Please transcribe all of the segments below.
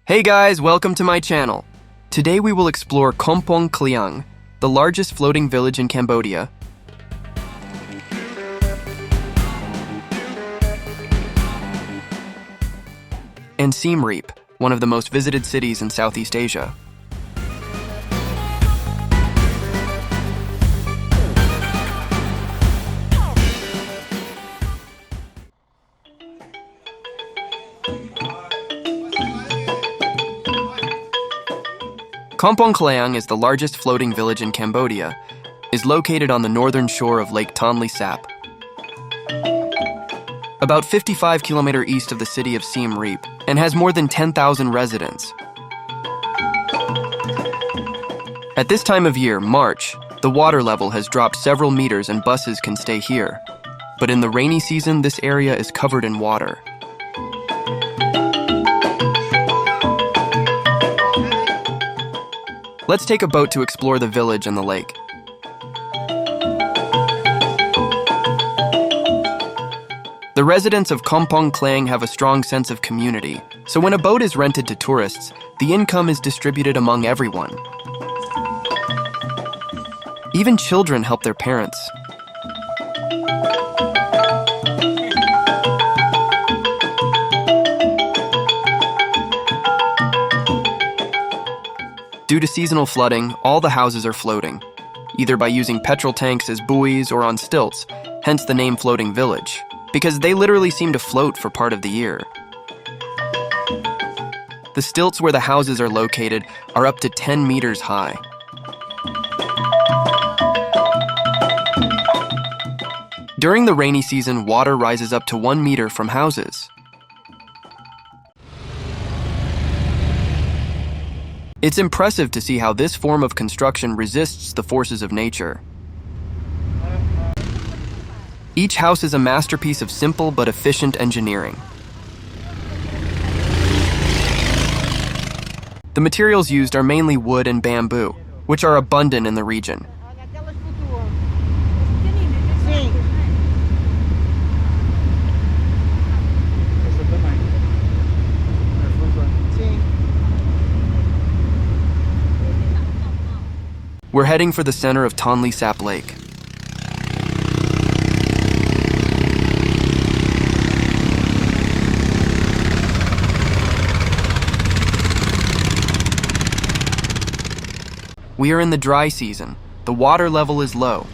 Hey guys, welcome to my channel. Today we will explore Kampong Kliang, the largest floating village in Cambodia. And Siem Reap, one of the most visited cities in Southeast Asia. Kampong Kliang is the largest floating village in Cambodia, is located on the northern shore of Lake Tonle Sap. About 55 kilometers east of the city of Siem Reap, and has more than 10,000 residents. At this time of year, March, the water level has dropped several meters and buses can stay here. But in the rainy season, this area is covered in water. Let's take a boat to explore the village and the lake. The residents of Kampong Kliang have a strong sense of community, so when a boat is rented to tourists, the income is distributed among everyone. Even children help their parents. Due to seasonal flooding, all the houses are floating, either by using petrol tanks as buoys or on stilts, hence the name Floating Village, because they literally seem to float for part of the year. The stilts where the houses are located are up to 10 meters high. During the rainy season, water rises up to 1 meter from houses. It's impressive to see how this form of construction resists the forces of nature. Each house is a masterpiece of simple but efficient engineering. The materials used are mainly wood and bamboo, which are abundant in the region. We're heading for the center of Tonle Sap Lake. We are in the dry season. The water level is low,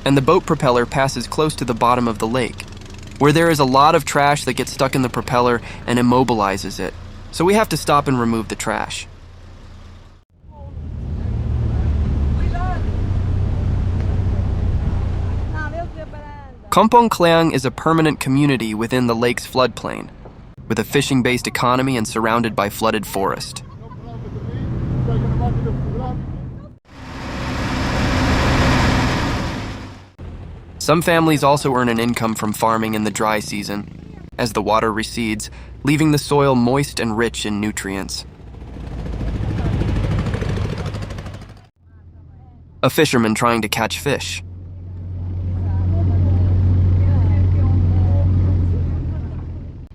and the boat propeller passes close to the bottom of the lake, where there is a lot of trash that gets stuck in the propeller and immobilizes it, so we have to stop and remove the trash. Kampong Kliang is a permanent community within the lake's floodplain, with a fishing-based economy and surrounded by flooded forest. Some families also earn an income from farming in the dry season, as the water recedes, leaving the soil moist and rich in nutrients. A fisherman trying to catch fish.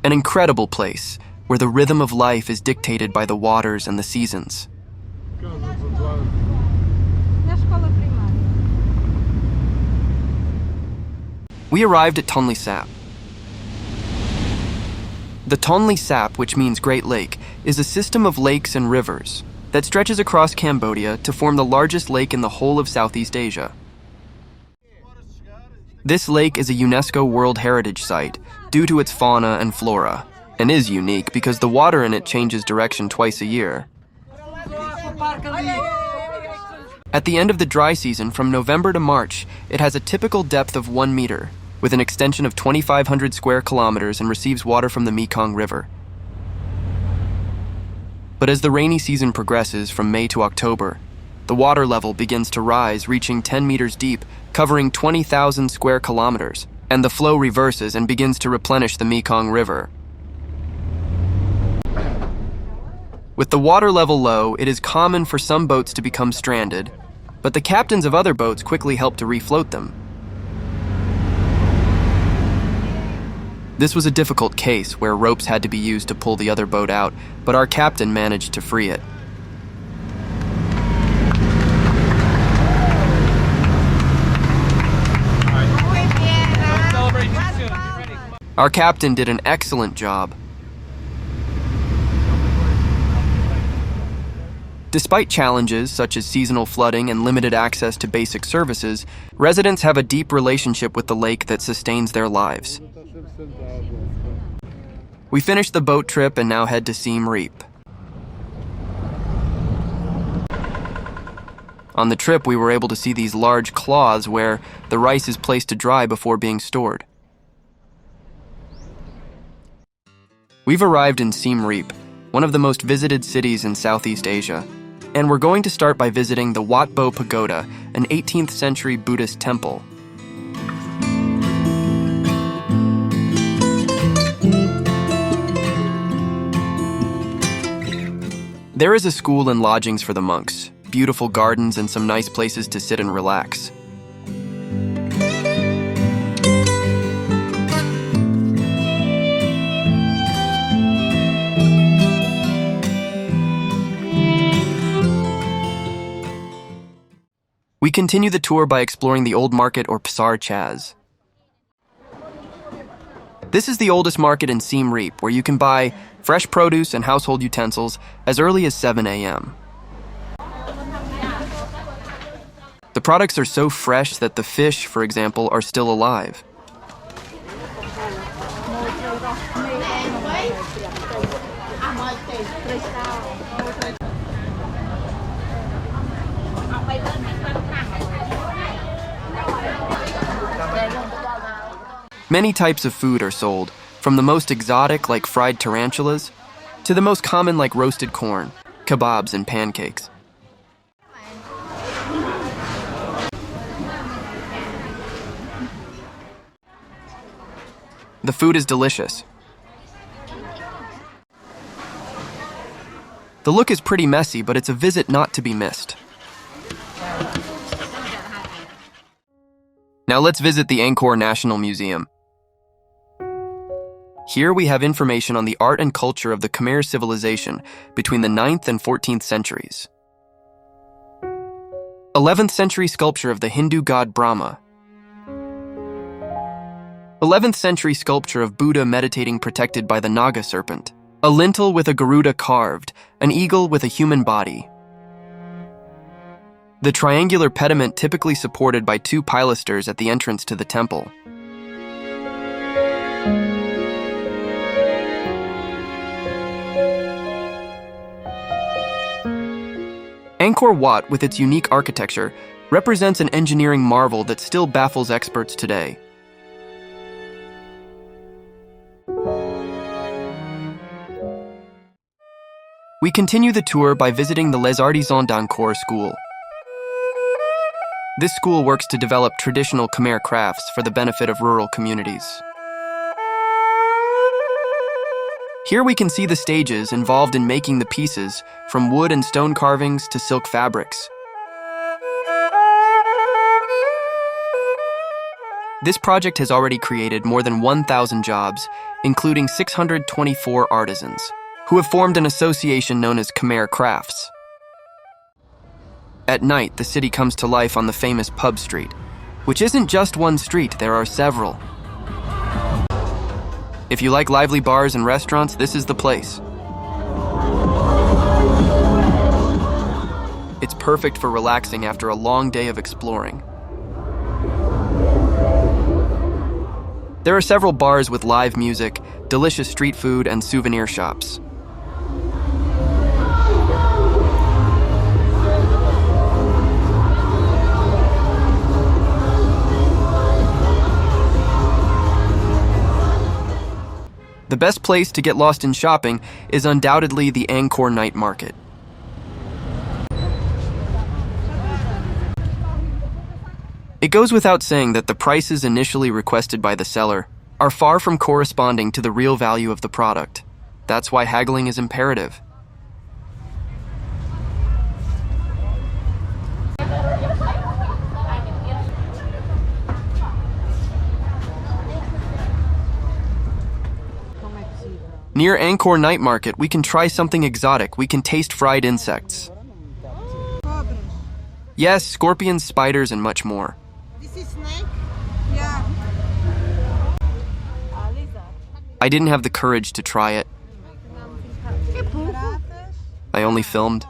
An incredible place where the rhythm of life is dictated by the waters and the seasons. We arrived at Tonle Sap. The Tonle Sap, which means Great Lake, is a system of lakes and rivers that stretches across Cambodia to form the largest lake in the whole of Southeast Asia. This lake is a UNESCO World Heritage Site due to its fauna and flora, and is unique because the water in it changes direction twice a year. At the end of the dry season, from November to March, it has a typical depth of 1 meter, with an extension of 2,500 square kilometers and receives water from the Mekong River. But as the rainy season progresses from May to October, the water level begins to rise, reaching 10 meters deep, covering 20,000 square kilometers, and the flow reverses and begins to replenish the Mekong River. With the water level low, it is common for some boats to become stranded, but the captains of other boats quickly help to refloat them. This was a difficult case where ropes had to be used to pull the other boat out, but our captain managed to free it. Our captain did an excellent job. Despite challenges such as seasonal flooding and limited access to basic services, residents have a deep relationship with the lake that sustains their lives. We finished the boat trip and now head to Siem Reap. On the trip, we were able to see these large cloths where the rice is placed to dry before being stored. We've arrived in Siem Reap, one of the most visited cities in Southeast Asia, and we're going to start by visiting the Wat Bo Pagoda, an 18th century Buddhist temple. There is a school and lodgings for the monks, beautiful gardens and some nice places to sit and relax. We continue the tour by exploring the old market or Pasar Chaz. This is the oldest market in Siem Reap, where you can buy fresh produce and household utensils as early as 7 a.m. The products are so fresh that the fish, for example, are still alive. Many types of food are sold, from the most exotic like fried tarantulas to the most common like roasted corn, kebabs, and pancakes. The food is delicious. The look is pretty messy, but it's a visit not to be missed. Now let's visit the Angkor National Museum. Here we have information on the art and culture of the Khmer civilization between the 9th and 14th centuries. 11th century sculpture of the Hindu god Brahma. 11th century sculpture of Buddha meditating protected by the Naga serpent. A lintel with a Garuda carved, an eagle with a human body. The triangular pediment typically supported by 2 pilasters at the entrance to the temple. Angkor Wat, with its unique architecture, represents an engineering marvel that still baffles experts today. We continue the tour by visiting the Les Artisans d'Angkor school. This school works to develop traditional Khmer crafts for the benefit of rural communities. Here we can see the stages involved in making the pieces, from wood and stone carvings to silk fabrics. This project has already created more than 1,000 jobs, including 624 artisans, who have formed an association known as Khmer Crafts. At night, the city comes to life on the famous Pub Street, which isn't just one street, there are several. If you like lively bars and restaurants, this is the place. It's perfect for relaxing after a long day of exploring. There are several bars with live music, delicious street food, and souvenir shops. The best place to get lost in shopping is undoubtedly the Angkor Night Market. It goes without saying that the prices initially requested by the seller are far from corresponding to the real value of the product. That's why haggling is imperative. Near Angkor Night Market, we can try something exotic. We can taste fried insects. Yes, scorpions, spiders, and much more. This is snake? Yeah. I didn't have the courage to try it. I only filmed.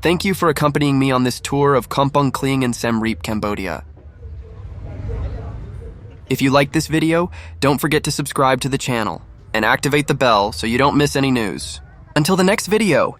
Thank you for accompanying me on this tour of Kampong Kling and Siem Reap, Cambodia. If you liked this video, don't forget to subscribe to the channel and activate the bell so you don't miss any news. Until the next video,